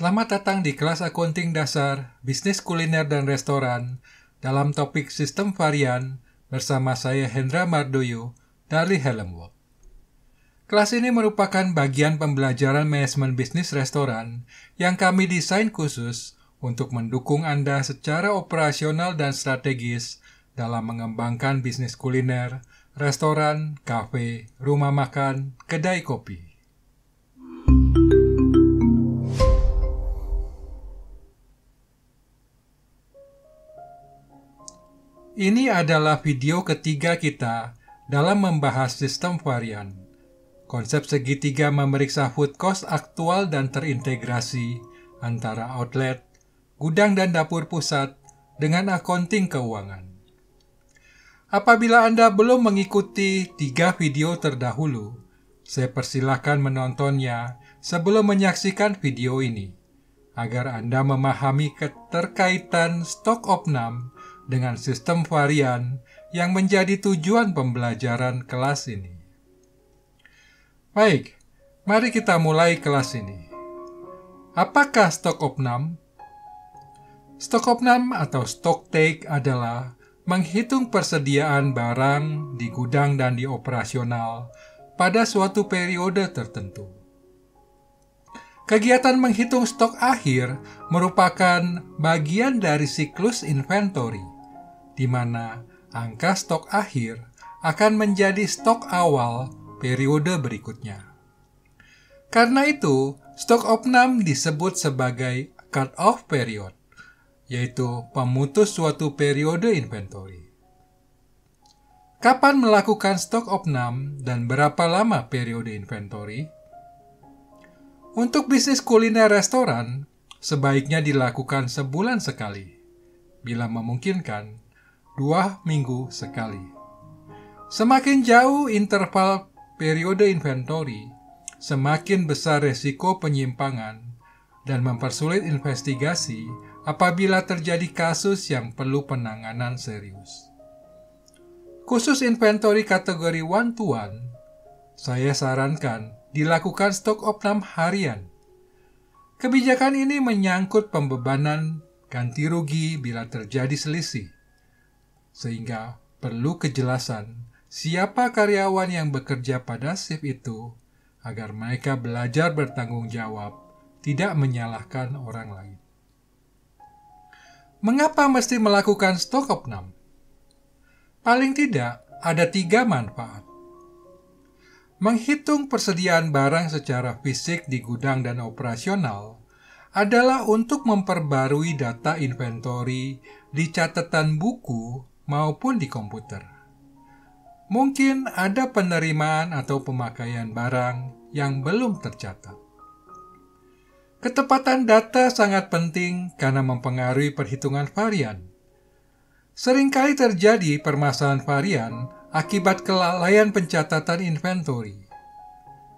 Selamat datang di kelas akunting dasar, bisnis kuliner dan restoran dalam topik sistem varian bersama saya Hendra Mardoyo dari Helm World. Kelas ini merupakan bagian pembelajaran manajemen bisnis restoran yang kami desain khusus untuk mendukung Anda secara operasional dan strategis dalam mengembangkan bisnis kuliner, restoran, kafe, rumah makan, kedai kopi. Ini adalah video ketiga kita dalam membahas sistem varian. Konsep segitiga memeriksa food cost aktual dan terintegrasi antara outlet, gudang dan dapur pusat dengan akunting keuangan. Apabila Anda belum mengikuti 3 video terdahulu, saya persilahkan menontonnya sebelum menyaksikan video ini, agar Anda memahami keterkaitan stok opnam dengan sistem varian yang menjadi tujuan pembelajaran kelas ini. Baik, mari kita mulai kelas ini. Apakah stok opnam? Stok opnam atau stock take adalah menghitung persediaan barang di gudang dan di operasional pada suatu periode tertentu. Kegiatan menghitung stok akhir merupakan bagian dari siklus inventory, di mana angka stok akhir akan menjadi stok awal periode berikutnya. Karena itu, stok opnam disebut sebagai cut-off period, yaitu pemutus suatu periode inventory. Kapan melakukan stok opnam dan berapa lama periode inventory? Untuk bisnis kuliner restoran, sebaiknya dilakukan sebulan sekali. Bila memungkinkan, 2 minggu sekali. Semakin jauh interval periode inventory, semakin besar resiko penyimpangan dan mempersulit investigasi apabila terjadi kasus yang perlu penanganan serius. Khusus inventory kategori one-to-one, saya sarankan dilakukan stok opnam harian. Kebijakan ini menyangkut pembebanan ganti rugi bila terjadi selisih, sehingga perlu kejelasan siapa karyawan yang bekerja pada shift itu agar mereka belajar bertanggung jawab, tidak menyalahkan orang lain. Mengapa mesti melakukan stok opnam? Paling tidak ada 3 manfaat. Menghitung persediaan barang secara fisik di gudang dan operasional adalah untuk memperbarui data inventory di catatan buku maupun di komputer. Mungkin ada penerimaan atau pemakaian barang yang belum tercatat. Ketepatan data sangat penting karena mempengaruhi perhitungan varian. Seringkali terjadi permasalahan varian akibat kelalaian pencatatan inventory.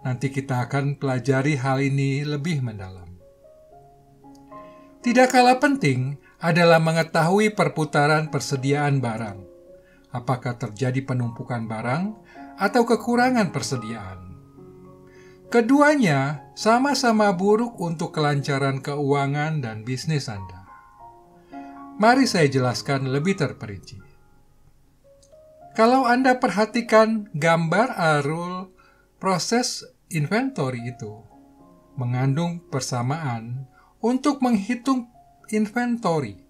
Nanti kita akan pelajari hal ini lebih mendalam. Tidak kalah penting adalah mengetahui perputaran persediaan barang. Apakah terjadi penumpukan barang atau kekurangan persediaan? Keduanya sama-sama buruk untuk kelancaran keuangan dan bisnis Anda. Mari saya jelaskan lebih terperinci. Kalau Anda perhatikan gambar arul proses inventory itu, mengandung persamaan untuk menghitung inventory,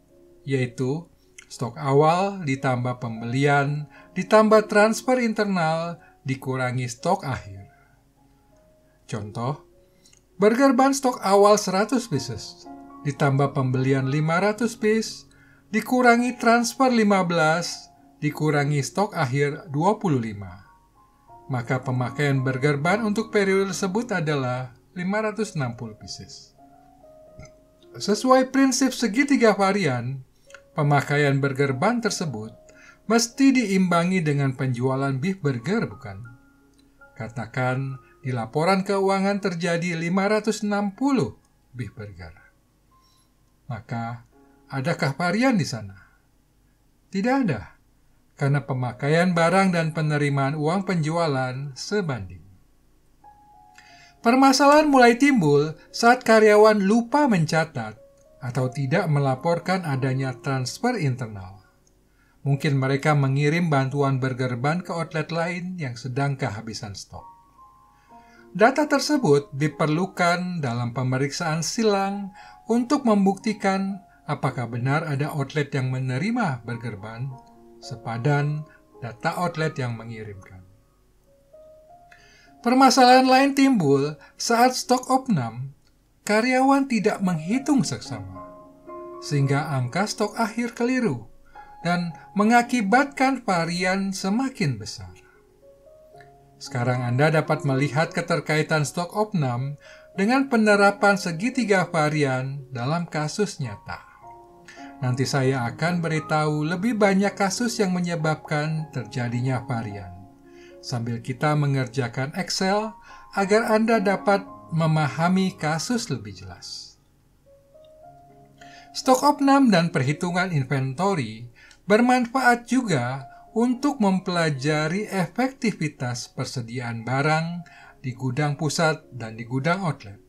yaitu stok awal ditambah pembelian, ditambah transfer internal, dikurangi stok akhir. Contoh, burger bun stok awal 100 pieces, ditambah pembelian 500 piece, dikurangi transfer 15, dikurangi stok akhir 25. Maka pemakaian burger bun untuk periode tersebut adalah 560 pieces. Sesuai prinsip segitiga varian, pemakaian burger bun tersebut mesti diimbangi dengan penjualan beef burger, bukan? Katakan di laporan keuangan terjadi 560 beef burger. Maka, adakah varian di sana? Tidak ada, karena pemakaian barang dan penerimaan uang penjualan sebanding. Permasalahan mulai timbul saat karyawan lupa mencatat atau tidak melaporkan adanya transfer internal. Mungkin mereka mengirim bantuan burger bun ke outlet lain yang sedang kehabisan stok. Data tersebut diperlukan dalam pemeriksaan silang untuk membuktikan apakah benar ada outlet yang menerima burger bun sepadan data outlet yang mengirimkan. Permasalahan lain timbul saat stok opnam, karyawan tidak menghitung seksama, sehingga angka stok akhir keliru dan mengakibatkan varian semakin besar. Sekarang Anda dapat melihat keterkaitan stok opnam dengan penerapan segitiga varian dalam kasus nyata. Nanti saya akan beritahu lebih banyak kasus yang menyebabkan terjadinya varian, sambil kita mengerjakan Excel agar Anda dapat memahami kasus lebih jelas. Stok opnam dan perhitungan inventory bermanfaat juga untuk mempelajari efektivitas persediaan barang di gudang pusat dan di gudang outlet.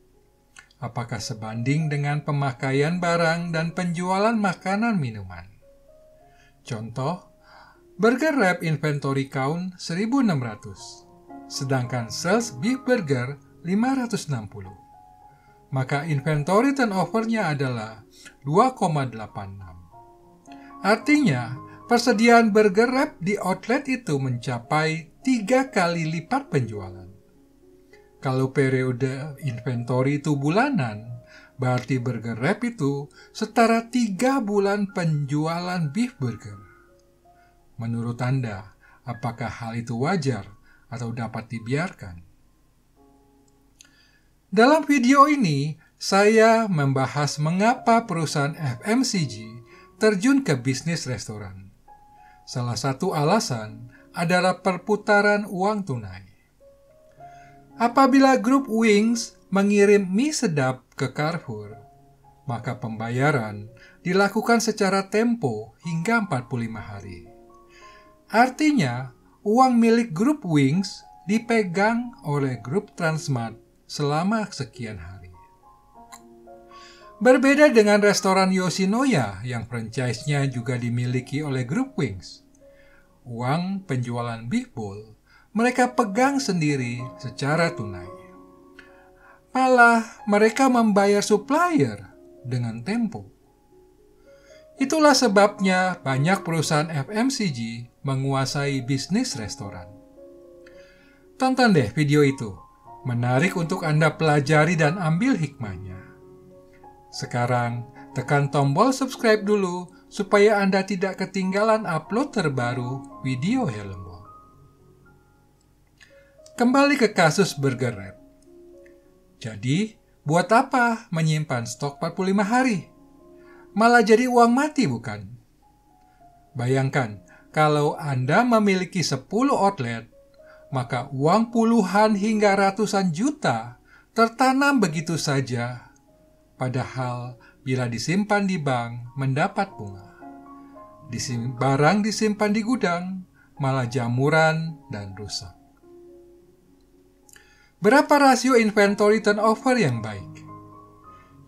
Apakah sebanding dengan pemakaian barang dan penjualan makanan minuman? Contoh, burger wrap inventory count 1.600, sedangkan sales beef burger 560. Maka inventory turnover-nya adalah 2,86. Artinya, persediaan burger wrap di outlet itu mencapai 3 kali lipat penjualan. Kalau periode inventory itu bulanan, berarti burger wrap itu setara 3 bulan penjualan beef burger. Menurut Anda, apakah hal itu wajar atau dapat dibiarkan? Dalam video ini, saya membahas mengapa perusahaan FMCG terjun ke bisnis restoran. Salah satu alasan adalah perputaran uang tunai. Apabila grup Wings mengirim mie sedap ke Carrefour, maka pembayaran dilakukan secara tempo hingga 45 hari. Artinya, uang milik grup Wings dipegang oleh grup Transmart selama sekian hari. Berbeda dengan restoran Yoshinoya yang franchise-nya juga dimiliki oleh grup Wings. Uang penjualan beef bowl mereka pegang sendiri secara tunai. Malah mereka membayar supplier dengan tempo. Itulah sebabnya banyak perusahaan FMCG menguasai bisnis restoran. Tonton deh video itu. Menarik untuk Anda pelajari dan ambil hikmahnya. Sekarang, tekan tombol subscribe dulu supaya Anda tidak ketinggalan upload terbaru video Helm. Kembali ke kasus burger wrap. Jadi, buat apa menyimpan stok 45 hari? Malah jadi uang mati, bukan? Bayangkan, kalau Anda memiliki 10 outlet, maka uang puluhan hingga ratusan juta tertanam begitu saja. Padahal, bila disimpan di bank, mendapat bunga. Barang disimpan di gudang, malah jamuran dan rusak. Berapa rasio inventory turnover yang baik?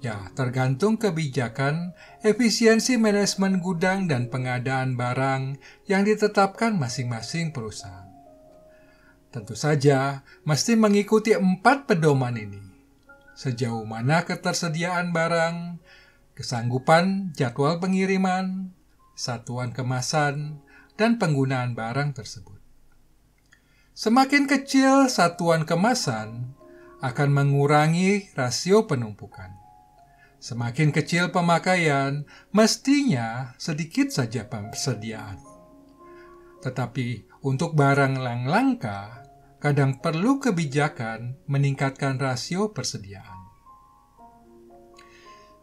Ya, tergantung kebijakan, efisiensi manajemen gudang dan pengadaan barang yang ditetapkan masing-masing perusahaan. Tentu saja, mesti mengikuti 4 pedoman ini. Sejauh mana ketersediaan barang, kesanggupan jadwal pengiriman, satuan kemasan, dan penggunaan barang tersebut. Semakin kecil satuan kemasan akan mengurangi rasio penumpukan. Semakin kecil pemakaian, mestinya sedikit saja persediaan. Tetapi untuk barang yang langka, kadang perlu kebijakan meningkatkan rasio persediaan.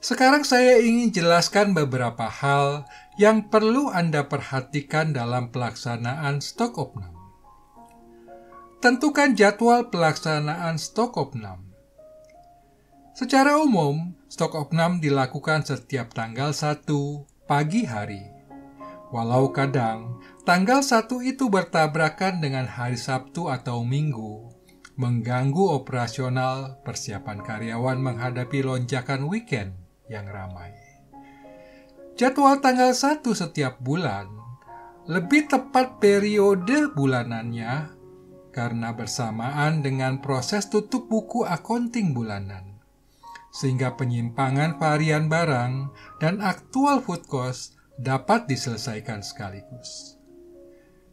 Sekarang saya ingin jelaskan beberapa hal yang perlu Anda perhatikan dalam pelaksanaan stok opnam. Tentukan jadwal pelaksanaan stok opnam. Secara umum, stok opnam dilakukan setiap tanggal 1 pagi hari. Walau kadang, tanggal 1 itu bertabrakan dengan hari Sabtu atau Minggu, mengganggu operasional persiapan karyawan menghadapi lonjakan weekend yang ramai. Jadwal tanggal 1 setiap bulan, lebih tepat periode bulanannya, karena bersamaan dengan proses tutup buku akunting bulanan, sehingga penyimpangan varian barang dan aktual food cost dapat diselesaikan sekaligus.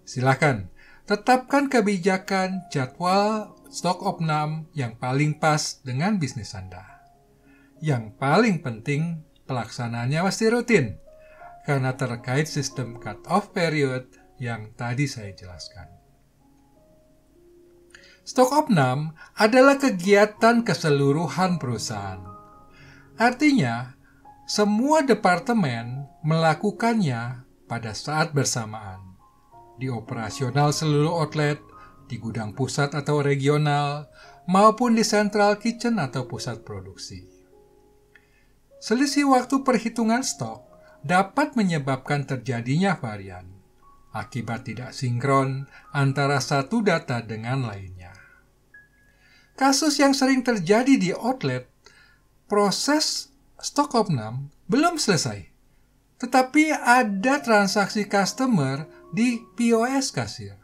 Silakan, tetapkan kebijakan jadwal stok opnam yang paling pas dengan bisnis Anda. Yang paling penting, pelaksanaannya pasti rutin, karena terkait sistem cut-off period yang tadi saya jelaskan. Stok opnam adalah kegiatan keseluruhan perusahaan. Artinya, semua departemen melakukannya pada saat bersamaan. Di operasional seluruh outlet, di gudang pusat atau regional, maupun di central kitchen atau pusat produksi. Selisih waktu perhitungan stok dapat menyebabkan terjadinya varian, akibat tidak sinkron antara satu data dengan lainnya. Kasus yang sering terjadi di outlet, proses stok opnam belum selesai, tetapi ada transaksi customer di POS kasir.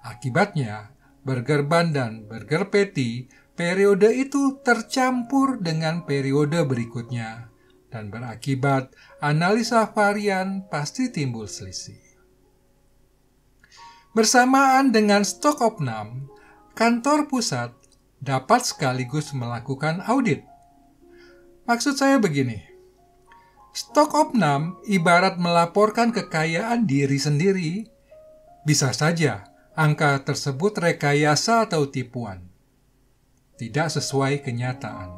Akibatnya, burger bun dan burger patty periode itu tercampur dengan periode berikutnya, dan berakibat analisa varian pasti timbul selisih. Bersamaan dengan stok opnam, kantor pusat dapat sekaligus melakukan audit. Maksud saya begini, stok opnam ibarat melaporkan kekayaan diri sendiri. Bisa saja angka tersebut rekayasa atau tipuan, tidak sesuai kenyataan.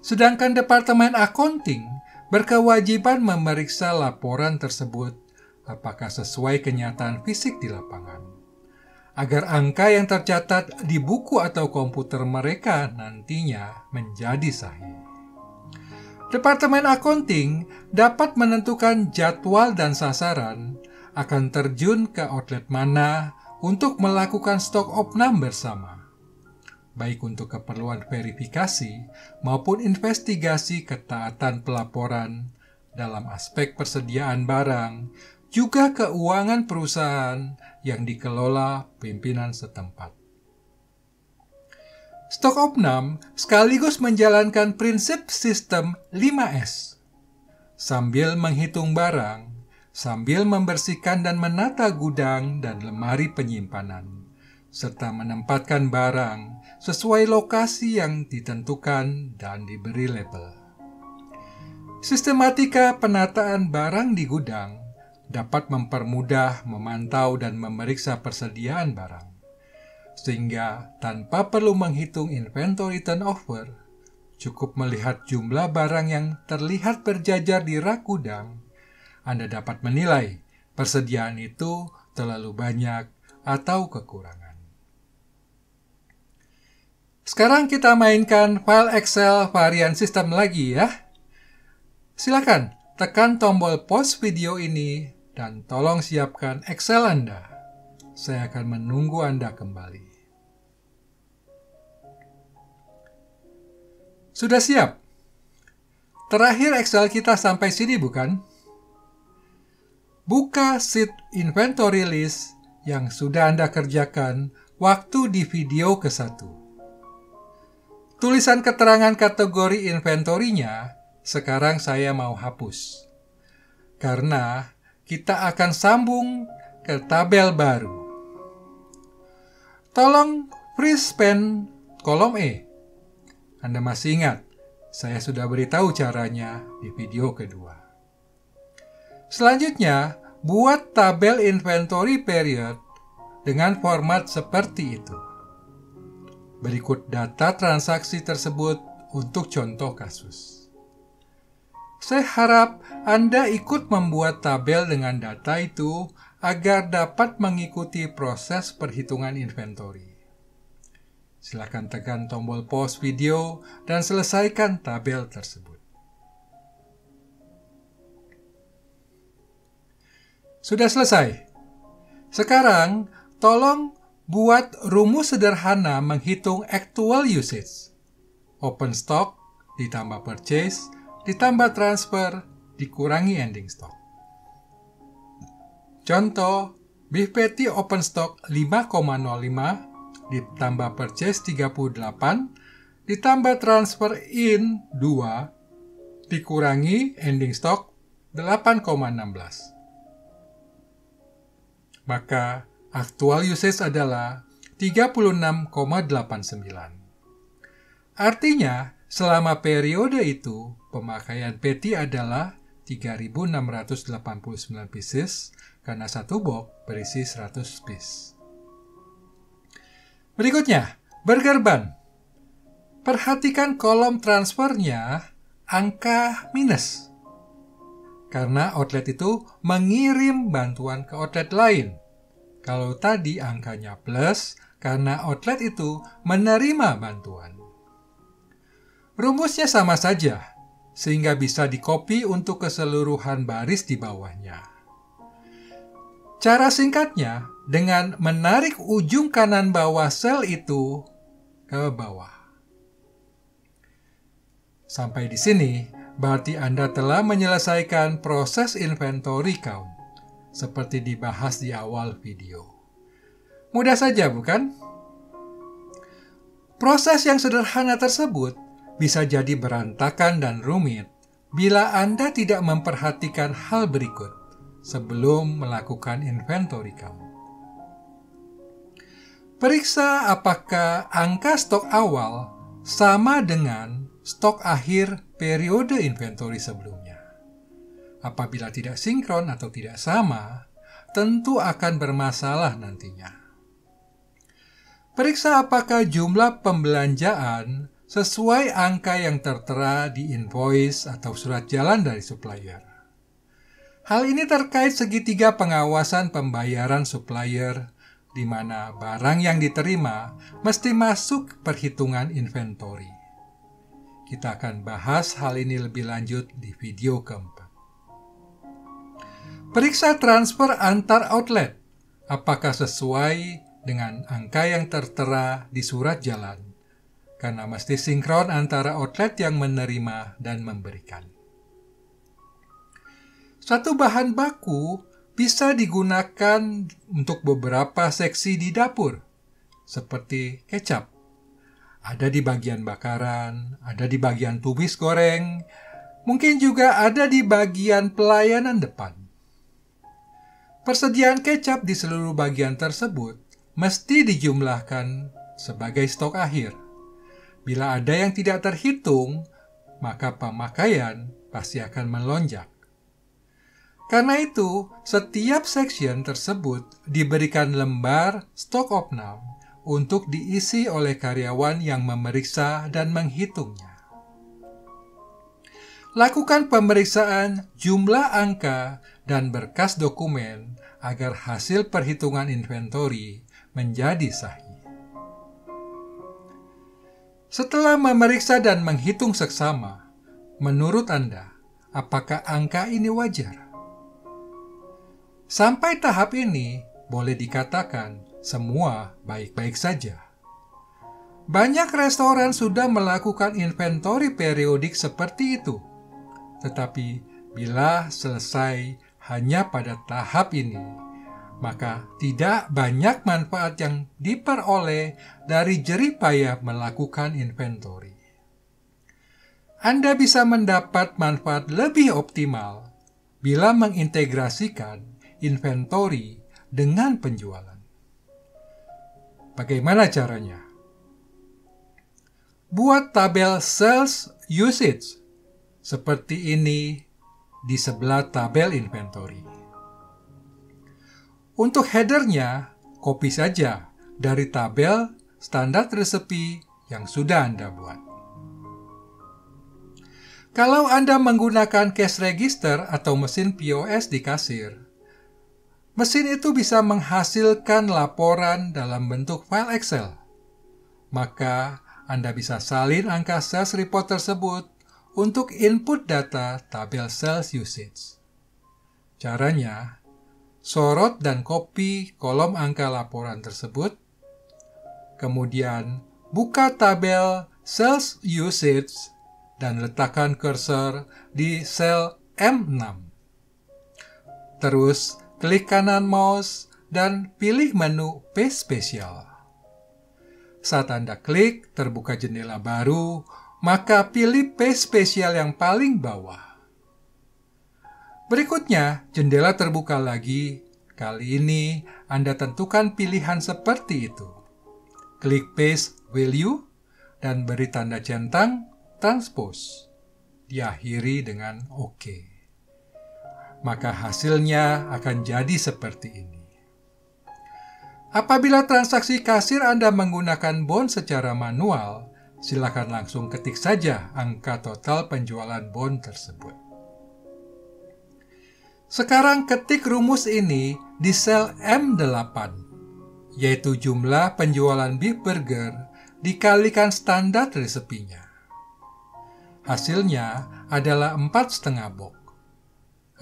Sedangkan Departemen Accounting berkewajiban memeriksa laporan tersebut apakah sesuai kenyataan fisik di lapangan, agar angka yang tercatat di buku atau komputer mereka nantinya menjadi sahih. Departemen Accounting dapat menentukan jadwal dan sasaran akan terjun ke outlet mana untuk melakukan stok opnam bersama, baik untuk keperluan verifikasi maupun investigasi ketaatan pelaporan dalam aspek persediaan barang, juga keuangan perusahaan yang dikelola pimpinan setempat. Stok opnam sekaligus menjalankan prinsip sistem 5S, sambil menghitung barang, sambil membersihkan dan menata gudang dan lemari penyimpanan, serta menempatkan barang sesuai lokasi yang ditentukan dan diberi label. Sistematika penataan barang di gudang dapat mempermudah memantau dan memeriksa persediaan barang, sehingga tanpa perlu menghitung inventory turnover, cukup melihat jumlah barang yang terlihat berjajar di rak gudang, Anda dapat menilai persediaan itu terlalu banyak atau kekurangan. Sekarang kita mainkan file Excel varian sistem lagi ya. Silakan tekan tombol pause video ini dan tolong siapkan Excel Anda. Saya akan menunggu Anda kembali. Sudah siap? Terakhir Excel kita sampai sini bukan? Buka sheet inventory list yang sudah Anda kerjakan waktu di video ke-1. Tulisan keterangan kategori inventorinya sekarang saya mau hapus, karena kita akan sambung ke tabel baru. Tolong freeze pen kolom E. Anda masih ingat, saya sudah beritahu caranya di video kedua. Selanjutnya, buat tabel inventory period dengan format seperti itu. Berikut data transaksi tersebut untuk contoh kasus. Saya harap Anda ikut membuat tabel dengan data itu agar dapat mengikuti proses perhitungan inventory. Silakan tekan tombol pause video dan selesaikan tabel tersebut. Sudah selesai. Sekarang, tolong buat rumus sederhana menghitung actual usage. Open stock ditambah purchase ditambah transfer dikurangi ending stock. Contoh, beef patty open stock 5,05 ditambah purchase 38 ditambah transfer in 2 dikurangi ending stock 8,16. Maka actual usage adalah 36,89. Artinya, selama periode itu, pemakaian patty adalah 3.689 pieces karena satu box berisi 100 piece. Berikutnya, burger bun. Perhatikan kolom transfernya angka minus. Karena outlet itu mengirim bantuan ke outlet lain. Kalau tadi angkanya plus, karena outlet itu menerima bantuan. Rumusnya sama saja, sehingga bisa dikopi untuk keseluruhan baris di bawahnya. Cara singkatnya, dengan menarik ujung kanan bawah sel itu ke bawah. Sampai di sini, berarti Anda telah menyelesaikan proses inventory count, seperti dibahas di awal video. Mudah saja, bukan? Proses yang sederhana tersebut bisa jadi berantakan dan rumit bila Anda tidak memperhatikan hal berikut sebelum melakukan inventory count. Periksa apakah angka stok awal sama dengan stok akhir periode inventory sebelumnya. Apabila tidak sinkron atau tidak sama, tentu akan bermasalah nantinya. Periksa apakah jumlah pembelanjaan sesuai angka yang tertera di invoice atau surat jalan dari supplier. Hal ini terkait segitiga pengawasan pembayaran supplier, di mana barang yang diterima mesti masuk perhitungan inventory. Kita akan bahas hal ini lebih lanjut di video keempat. Periksa transfer antar outlet, apakah sesuai dengan angka yang tertera di surat jalan, karena mesti sinkron antara outlet yang menerima dan memberikan. Satu bahan baku bisa digunakan untuk beberapa seksi di dapur, seperti kecap. Ada di bagian bakaran, ada di bagian tumis goreng, mungkin juga ada di bagian pelayanan depan. Persediaan kecap di seluruh bagian tersebut mesti dijumlahkan sebagai stok akhir. Bila ada yang tidak terhitung, maka pemakaian pasti akan melonjak. Karena itu, setiap section tersebut diberikan lembar stok opnam untuk diisi oleh karyawan yang memeriksa dan menghitungnya. Lakukan pemeriksaan jumlah angka dan berkas dokumen agar hasil perhitungan inventory menjadi sahih. Setelah memeriksa dan menghitung seksama, menurut Anda, apakah angka ini wajar? Sampai tahap ini, boleh dikatakan semua baik-baik saja. Banyak restoran sudah melakukan inventory periodik seperti itu. Tetapi bila selesai hanya pada tahap ini, maka tidak banyak manfaat yang diperoleh dari jerih payah melakukan inventory. Anda bisa mendapat manfaat lebih optimal bila mengintegrasikan inventory dengan penjualan. Bagaimana caranya? Buat tabel sales usage seperti ini di sebelah tabel inventory. Untuk headernya, copy saja dari tabel standar resepi yang sudah Anda buat. Kalau Anda menggunakan cash register atau mesin POS di kasir, mesin itu bisa menghasilkan laporan dalam bentuk file Excel. Maka Anda bisa salin angka sales report tersebut untuk input data tabel sales usage. Caranya, sorot dan copy kolom angka laporan tersebut kemudian buka tabel Sales Usage dan letakkan cursor di sel M6. Terus klik kanan mouse dan pilih menu Page Special. Saat Anda klik, terbuka jendela baru, maka pilih Page Special yang paling bawah. Berikutnya, jendela terbuka lagi. Kali ini, Anda tentukan pilihan seperti itu. Klik Paste Value dan beri tanda centang Transpose. Diakhiri dengan OK. Maka hasilnya akan jadi seperti ini. Apabila transaksi kasir Anda menggunakan bond secara manual, silakan langsung ketik saja angka total penjualan bond tersebut. Sekarang ketik rumus ini di sel M8, yaitu jumlah penjualan beef burger dikalikan standar resepinya. Hasilnya adalah 4,5 box.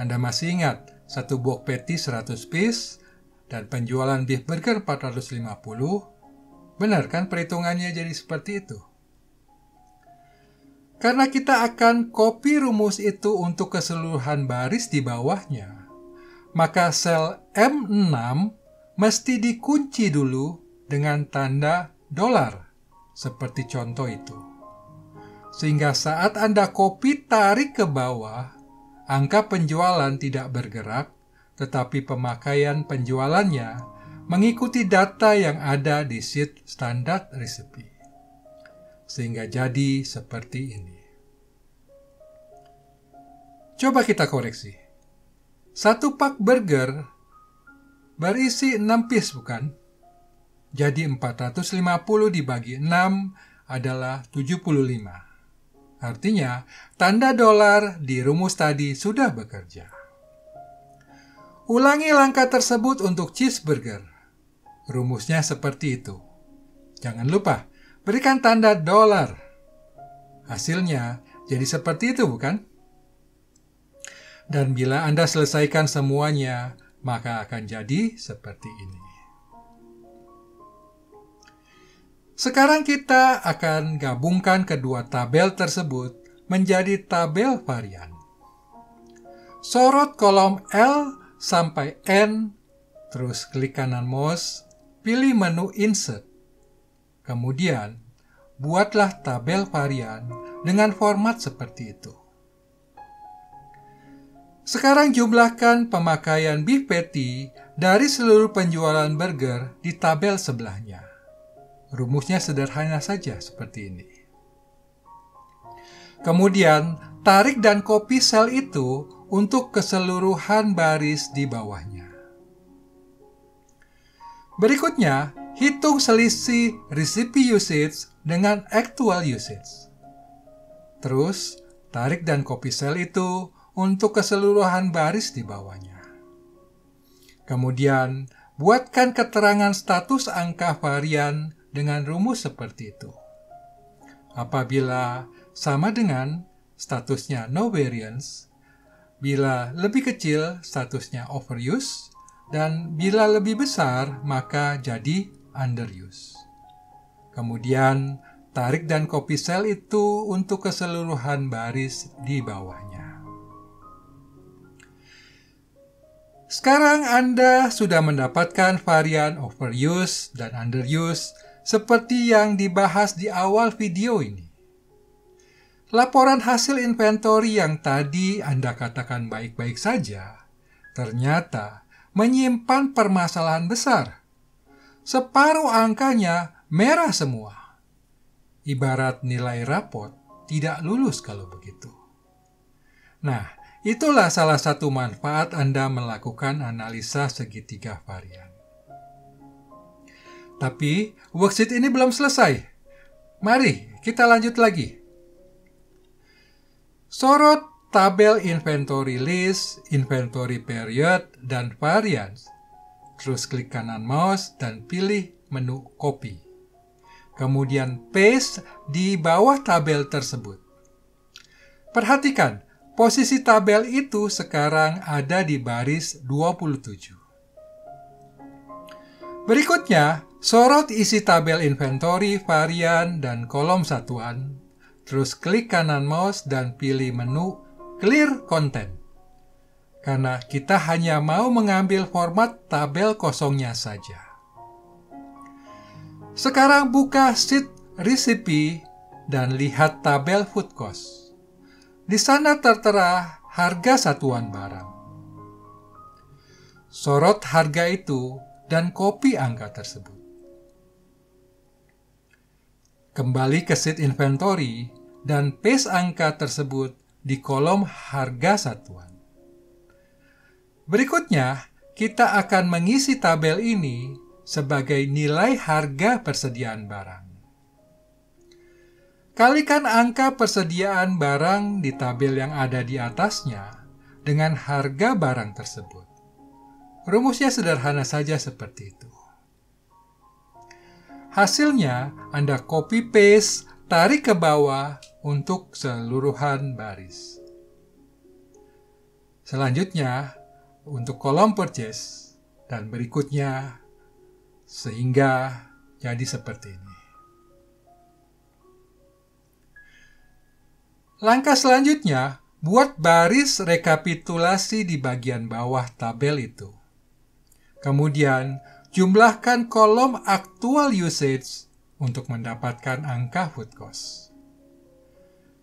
Anda masih ingat, 1 box patty 100 piece dan penjualan beef burger 450? Benar kan perhitungannya jadi seperti itu? Karena kita akan copy rumus itu untuk keseluruhan baris di bawahnya, maka sel M6 mesti dikunci dulu dengan tanda dolar, seperti contoh itu. Sehingga saat Anda copy tarik ke bawah, angka penjualan tidak bergerak, tetapi pemakaian penjualannya mengikuti data yang ada di sheet standar recipe. Sehingga jadi seperti ini. Coba kita koreksi. 1 pak burger berisi 6 piece, bukan? Jadi 450 dibagi 6 adalah 75. Artinya, tanda dolar di rumus tadi sudah bekerja. Ulangi langkah tersebut untuk cheeseburger. Rumusnya seperti itu. Jangan lupa, berikan tanda dolar. Hasilnya jadi seperti itu, bukan? Dan bila Anda selesaikan semuanya, maka akan jadi seperti ini. Sekarang kita akan gabungkan kedua tabel tersebut menjadi tabel varian. Sorot kolom L sampai N, terus klik kanan mouse, pilih menu Insert. Kemudian, buatlah tabel varian dengan format seperti itu. Sekarang jumlahkan pemakaian beef patty dari seluruh penjualan burger di tabel sebelahnya. Rumusnya sederhana saja seperti ini. Kemudian, tarik dan copy sel itu untuk keseluruhan baris di bawahnya. Berikutnya, hitung selisih recipe usage dengan actual usage. Terus, tarik dan copy sel itu untuk keseluruhan baris di bawahnya. Kemudian, buatkan keterangan status angka varian dengan rumus seperti itu. Apabila sama dengan statusnya no variance, bila lebih kecil statusnya overuse, dan bila lebih besar maka jadi underuse. Kemudian tarik dan copy sel itu untuk keseluruhan baris di bawahnya. Sekarang Anda sudah mendapatkan varian overuse dan underuse seperti yang dibahas di awal video ini. Laporan hasil inventory yang tadi Anda katakan baik-baik saja, ternyata menyimpan permasalahan besar. Separuh angkanya merah semua. Ibarat nilai rapot tidak lulus kalau begitu. Nah, itulah salah satu manfaat Anda melakukan analisa segitiga varian. Tapi worksheet ini belum selesai. Mari kita lanjut lagi. Sorot tabel inventory list, inventory period, dan variance. Terus klik kanan mouse dan pilih menu copy. Kemudian paste di bawah tabel tersebut. Perhatikan, posisi tabel itu sekarang ada di baris 27. Berikutnya, Sorot isi tabel inventory, varian, dan kolom satuan, terus klik kanan mouse dan pilih menu Clear Content. Karena kita hanya mau mengambil format tabel kosongnya saja. Sekarang buka sheet recipe dan lihat tabel food cost. Di sana tertera harga satuan barang. Sorot harga itu dan copy angka tersebut. Kembali ke sheet inventory dan paste angka tersebut di kolom harga satuan. Berikutnya, kita akan mengisi tabel ini sebagai nilai harga persediaan barang. Kalikan angka persediaan barang di tabel yang ada di atasnya dengan harga barang tersebut. Rumusnya sederhana saja seperti itu. Hasilnya, Anda copy-paste, tarik ke bawah untuk seluruhan baris. Selanjutnya, untuk kolom purchase, dan berikutnya, sehingga jadi seperti ini. Langkah selanjutnya, buat baris rekapitulasi di bagian bawah tabel itu. Kemudian, jumlahkan kolom actual usage untuk mendapatkan angka food cost.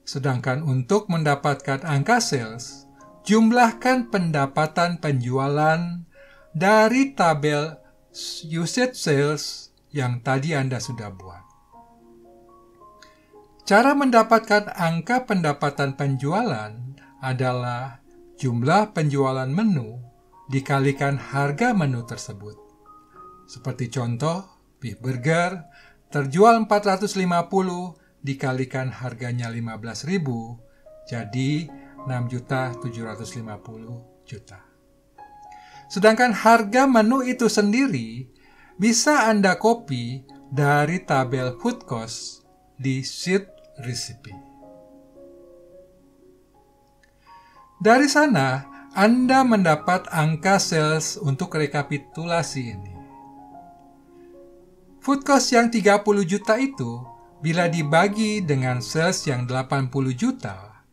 Sedangkan untuk mendapatkan angka sales, jumlahkan pendapatan penjualan dari tabel usage sales yang tadi Anda sudah buat. Cara mendapatkan angka pendapatan penjualan adalah jumlah penjualan menu dikalikan harga menu tersebut. Seperti contoh, beef burger terjual 450 dikalikan harganya 15.000, jadi 6.750.000. Sedangkan harga menu itu sendiri bisa Anda copy dari tabel food cost di sheet recipe. Dari sana, Anda mendapat angka sales untuk rekapitulasi ini. Food cost yang 30 juta itu, bila dibagi dengan sales yang 80 juta,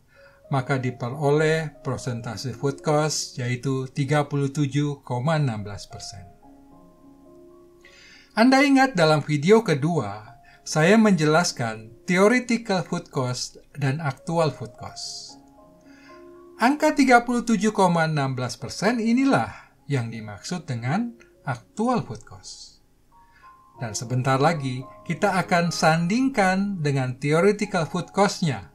maka diperoleh persentase food cost yaitu 37,16%. Anda ingat dalam video kedua, saya menjelaskan theoretical food cost dan actual food cost. Angka 37,16% inilah yang dimaksud dengan actual food cost. Dan sebentar lagi kita akan sandingkan dengan theoretical food cost-nya,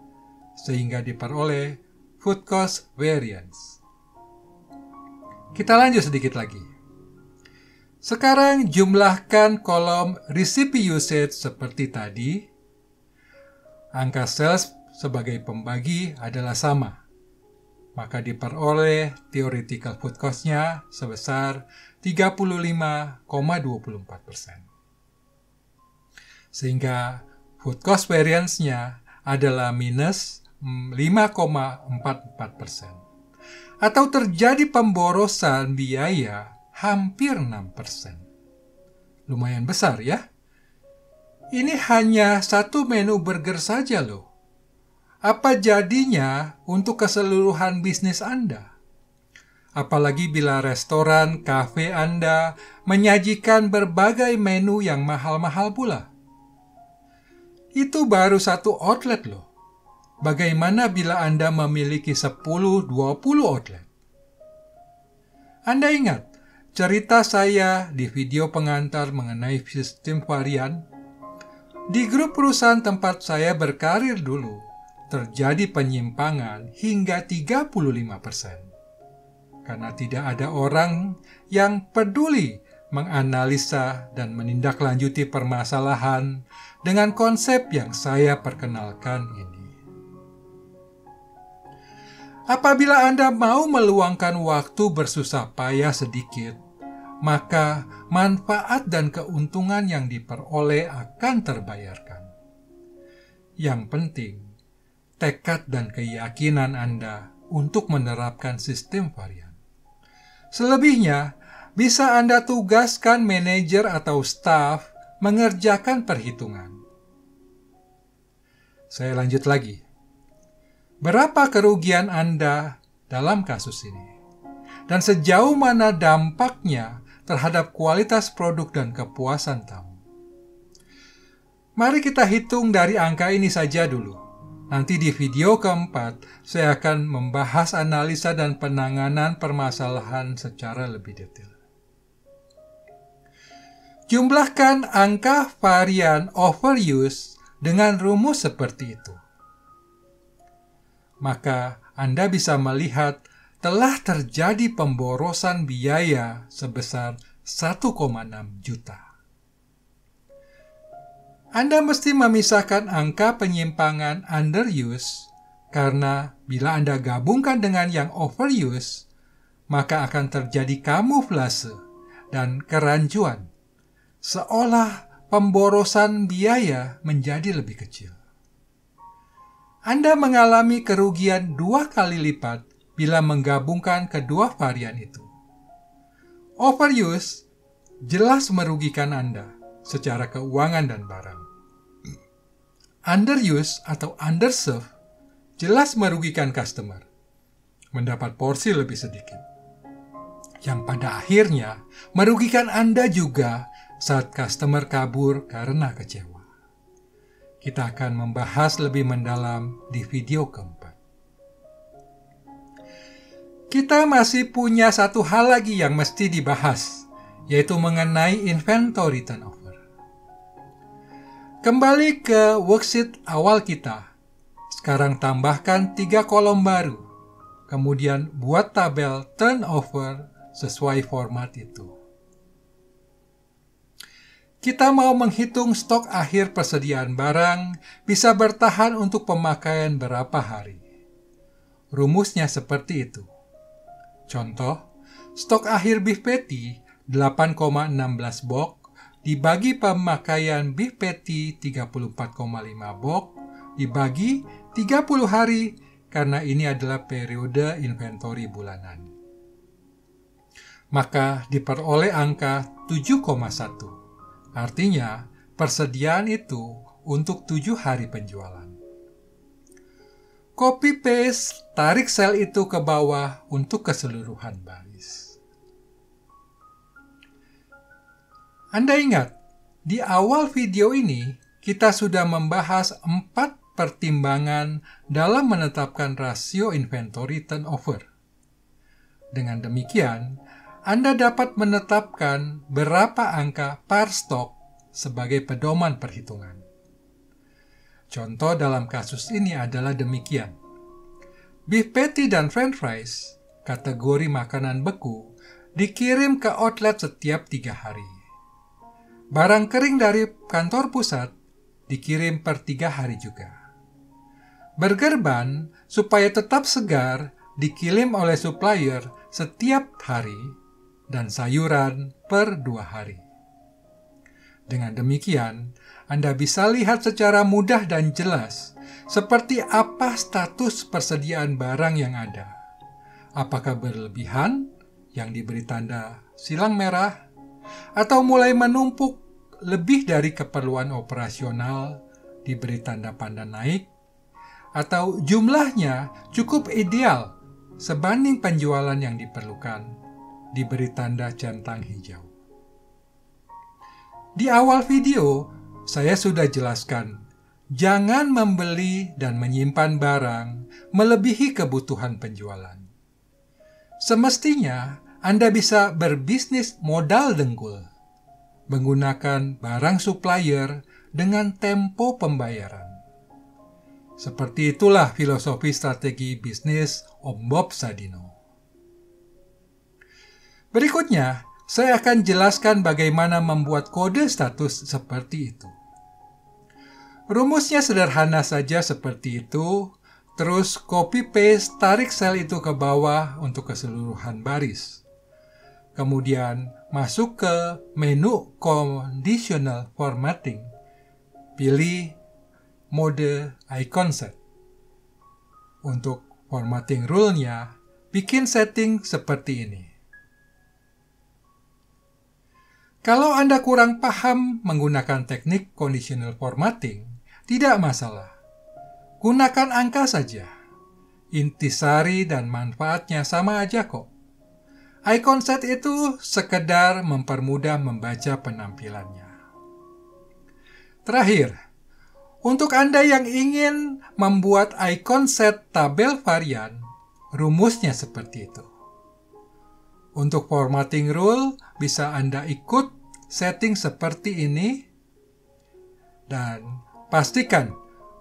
sehingga diperoleh food cost variance. Kita lanjut sedikit lagi. Sekarang jumlahkan kolom recipe usage seperti tadi. Angka sales sebagai pembagi adalah sama. Maka diperoleh theoretical food cost-nya sebesar 35,24%. Sehingga food cost variance-nya adalah minus 5,44%. Atau terjadi pemborosan biaya hampir 6%. Lumayan besar ya? Ini hanya satu menu burger saja loh. Apa jadinya untuk keseluruhan bisnis Anda? Apalagi bila restoran, kafe Anda menyajikan berbagai menu yang mahal-mahal pula. Itu baru satu outlet loh. Bagaimana bila Anda memiliki 10-20 outlet? Anda ingat cerita saya di video pengantar mengenai sistem varian? Di grup perusahaan tempat saya berkarir dulu, terjadi penyimpangan hingga 35%. Karena tidak ada orang yang peduli menganalisa dan menindaklanjuti permasalahan dengan konsep yang saya perkenalkan ini. Apabila Anda mau meluangkan waktu bersusah payah sedikit, maka manfaat dan keuntungan yang diperoleh akan terbayarkan. Yang penting, tekad dan keyakinan Anda untuk menerapkan sistem varian. Selebihnya, bisa Anda tugaskan manajer atau staf mengerjakan perhitungan. Saya lanjut lagi. Berapa kerugian Anda dalam kasus ini? Dan sejauh mana dampaknya terhadap kualitas produk dan kepuasan tamu? Mari kita hitung dari angka ini saja dulu. Nanti di video keempat, saya akan membahas analisa dan penanganan permasalahan secara lebih detail. Jumlahkan angka varian overuse dengan rumus seperti itu. Maka Anda bisa melihat telah terjadi pemborosan biaya sebesar 1,6 juta. Anda mesti memisahkan angka penyimpangan underuse, karena bila Anda gabungkan dengan yang overuse, maka akan terjadi kamuflase dan kerancuan, seolah pemborosan biaya menjadi lebih kecil. Anda mengalami kerugian 2 kali lipat bila menggabungkan kedua varian itu. Overuse jelas merugikan Anda secara keuangan dan barang. Underuse atau underserve jelas merugikan customer, mendapat porsi lebih sedikit, yang pada akhirnya merugikan Anda juga saat customer kabur karena kecewa. Kita akan membahas lebih mendalam di video keempat. Kita masih punya satu hal lagi yang mesti dibahas, yaitu mengenai inventory turnover. Kembali ke worksheet awal kita. Sekarang tambahkan 3 kolom baru. Kemudian buat tabel turnover sesuai format itu. Kita mau menghitung stok akhir persediaan barang bisa bertahan untuk pemakaian berapa hari. Rumusnya seperti itu. Contoh, stok akhir beef patty 8,16 box dibagi pemakaian beef patty 34,5 box dibagi 30 hari karena ini adalah periode inventory bulanan. Maka diperoleh angka 7,1. Artinya persediaan itu untuk 7 hari penjualan. Copy paste, tarik sel itu ke bawah untuk keseluruhan baris. Anda ingat, di awal video ini kita sudah membahas 4 pertimbangan dalam menetapkan rasio inventory turnover. Dengan demikian, Anda dapat menetapkan berapa angka par stok sebagai pedoman perhitungan. Contoh dalam kasus ini adalah demikian. Beef patty dan french fries, kategori makanan beku, dikirim ke outlet setiap 3 hari. Barang kering dari kantor pusat dikirim per 3 hari juga. Burger bun, supaya tetap segar, dikirim oleh supplier setiap hari, dan sayuran per 2 hari. Dengan demikian, Anda bisa lihat secara mudah dan jelas seperti apa status persediaan barang yang ada. Apakah berlebihan, yang diberi tanda silang merah, atau mulai menumpuk lebih dari keperluan operasional diberi tanda pandan naik, atau jumlahnya cukup ideal sebanding penjualan yang diperlukan diberi tanda centang hijau. Di awal video, saya sudah jelaskan, jangan membeli dan menyimpan barang melebihi kebutuhan penjualan. Semestinya, Anda bisa berbisnis modal dengkul, menggunakan barang supplier dengan tempo pembayaran. Seperti itulah filosofi strategi bisnis Om Bob Sadino. Berikutnya, saya akan jelaskan bagaimana membuat kode status seperti itu. Rumusnya sederhana saja seperti itu, terus copy-paste tarik sel itu ke bawah untuk keseluruhan baris. Kemudian masuk ke menu Conditional Formatting, pilih mode icon set. Untuk formatting rule-nya, bikin setting seperti ini. Kalau Anda kurang paham menggunakan teknik conditional formatting, tidak masalah. Gunakan angka saja. Intisari dan manfaatnya sama aja kok. Icon set itu sekedar mempermudah membaca penampilannya. Terakhir, untuk Anda yang ingin membuat icon set tabel varian, rumusnya seperti itu. Untuk formatting rule, bisa Anda ikut setting seperti ini. Dan pastikan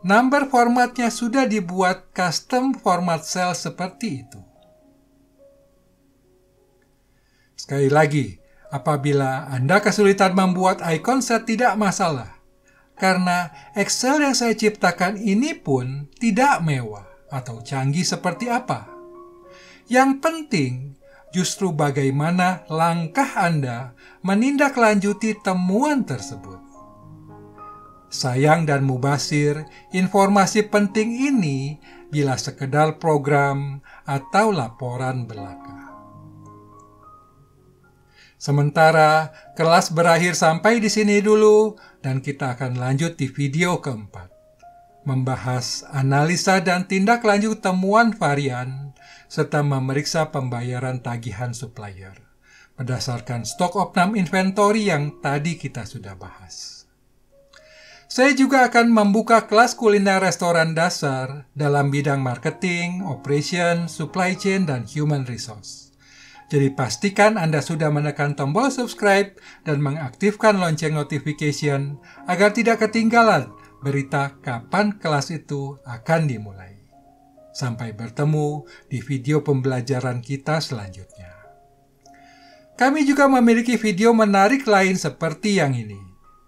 number formatnya sudah dibuat custom format cell seperti itu. Sekali lagi, apabila Anda kesulitan membuat icon set tidak masalah. Karena Excel yang saya ciptakan ini pun tidak mewah atau canggih seperti apa. Yang penting justru bagaimana langkah Anda menindaklanjuti temuan tersebut. Sayang dan mubazir, informasi penting ini bila sekedar program atau laporan belaka. Sementara kelas berakhir sampai di sini dulu dan kita akan lanjut di video keempat. Membahas analisa dan tindak lanjut temuan varian serta memeriksa pembayaran tagihan supplier berdasarkan stok opnam inventory yang tadi kita sudah bahas. Saya juga akan membuka kelas kuliner restoran dasar dalam bidang marketing, operation, supply chain, dan human resource. Jadi pastikan Anda sudah menekan tombol subscribe dan mengaktifkan lonceng notification agar tidak ketinggalan berita kapan kelas itu akan dimulai. Sampai bertemu di video pembelajaran kita selanjutnya. Kami juga memiliki video menarik lain seperti yang ini.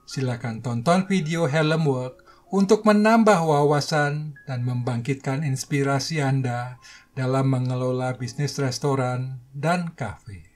Silakan tonton video Helm Work untuk menambah wawasan dan membangkitkan inspirasi Anda dalam mengelola bisnis restoran dan kafe.